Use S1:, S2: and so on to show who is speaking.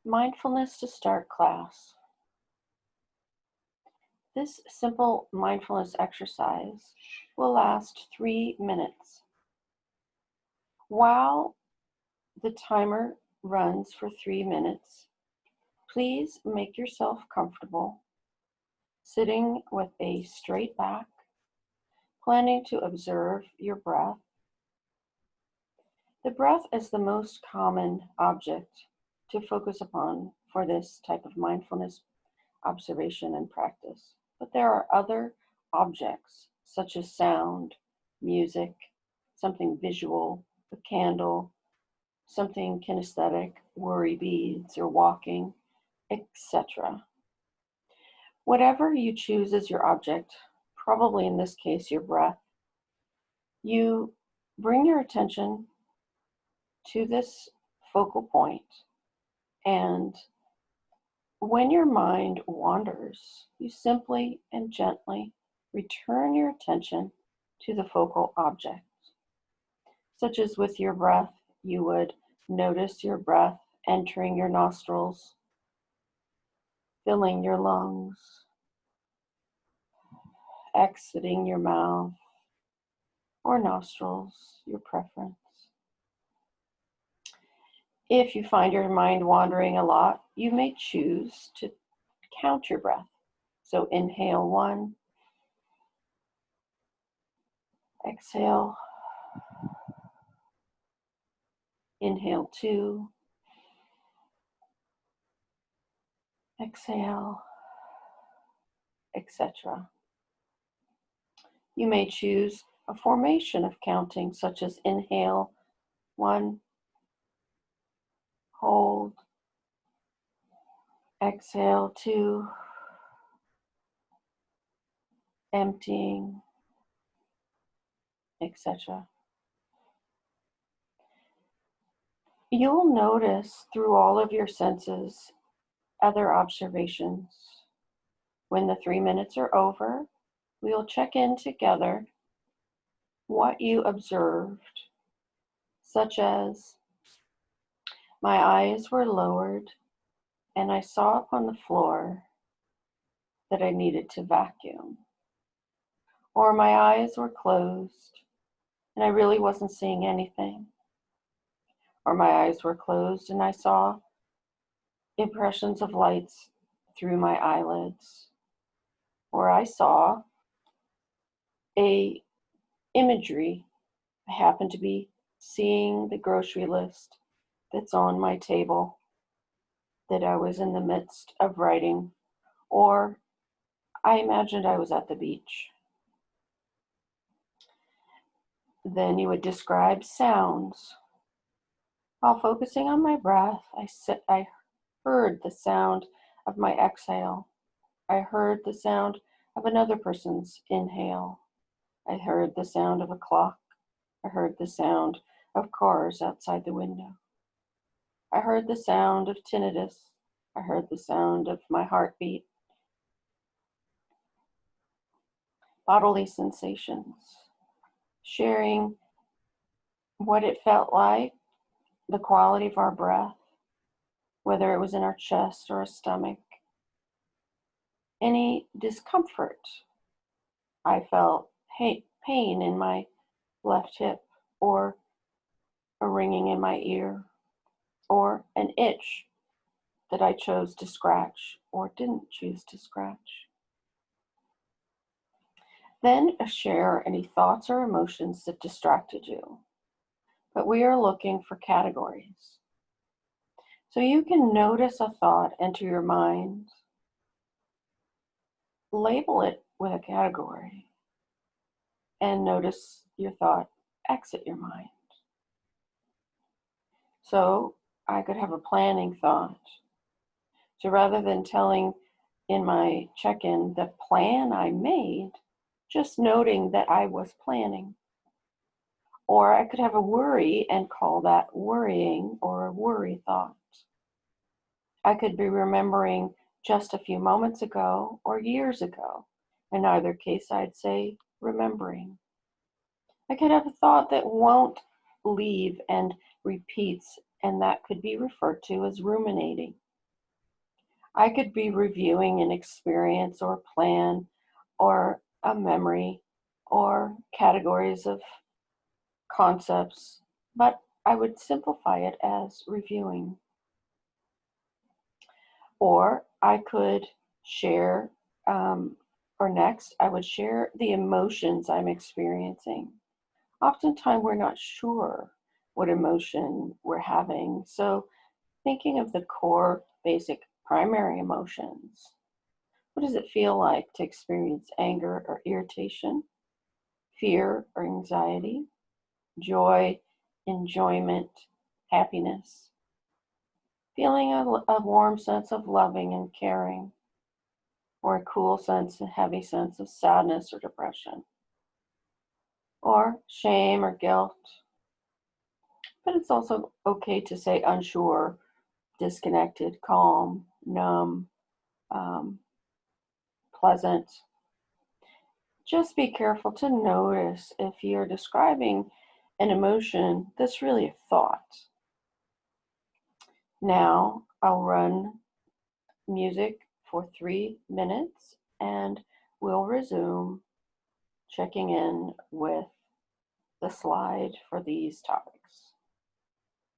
S1: Mindfulness to start class. This simple mindfulness exercise will last 3 minutes. While the timer runs for 3 minutes, please make yourself comfortable, sitting with a straight back, planning to observe your breath. The breath is the most common object to focus upon for this type of mindfulness observation and practice. But there are other objects such as sound, music, something visual, a candle, something kinesthetic, worry beads or walking, etc. Whatever you choose as your object, probably in this case your breath, you bring your attention to this focal point, and when your mind wanders, you simply and gently return your attention to the focal object. Such as with your breath, you would notice your breath entering your nostrils, filling your lungs, exiting your mouth or nostrils, your preference. If you find your mind wandering a lot, you may choose to count your breath. So inhale 1, exhale, inhale 2, exhale, etc. You may choose a formation of counting, such as inhale 1, hold, exhale 2, emptying, etc. You'll notice through all of your senses other observations. When the 3 minutes are over, we'll check in together what you observed, such as my eyes were lowered and I saw upon the floor that I needed to vacuum. Or my eyes were closed and I really wasn't seeing anything. Or my eyes were closed and I saw impressions of lights through my eyelids. Or I saw a imagery. I happened to be seeing the grocery list that's on my table that I was in the midst of writing, or I imagined I was at the beach. Then you would describe sounds. While focusing on my breath, I heard the sound of my exhale. I heard the sound of another person's inhale. I heard the sound of a clock. I heard the sound of cars outside the window. I heard the sound of tinnitus. I heard the sound of my heartbeat. Bodily sensations. Sharing what it felt like, the quality of our breath, whether it was in our chest or our stomach. Any discomfort. I felt pain in my left hip, or a ringing in my ear, or an itch that I chose to scratch or didn't choose to scratch. Then share any thoughts or emotions that distracted you. But we are looking for categories. So you can notice a thought enter your mind, label it with a category, and notice your thought exit your mind. So I could have a planning thought. So rather than telling in my check-in the plan I made, just noting that I was planning. Or I could have a worry and call that worrying or a worry thought. I could be remembering just a few moments ago or years ago. In either case, I'd say remembering. I could have a thought that won't leave and repeats, and that could be referred to as ruminating. I could be reviewing an experience or plan or a memory or categories of concepts, but I would simplify it as reviewing. Or I could share, or next, I would share the emotions I'm experiencing. Oftentimes, we're not sure what emotion we're having. So, thinking of the core, basic, primary emotions. What does it feel like to experience anger or irritation, fear or anxiety, joy, enjoyment, happiness, feeling a warm sense of loving and caring, or a cool sense, a heavy sense of sadness or depression, or shame or guilt. But it's also okay to say unsure, disconnected, calm, numb, um, pleasant. Just be careful to notice if you're describing an emotion that's really a thought. Now I'll run music for 3 minutes and we'll resume checking in with the slide for these topics.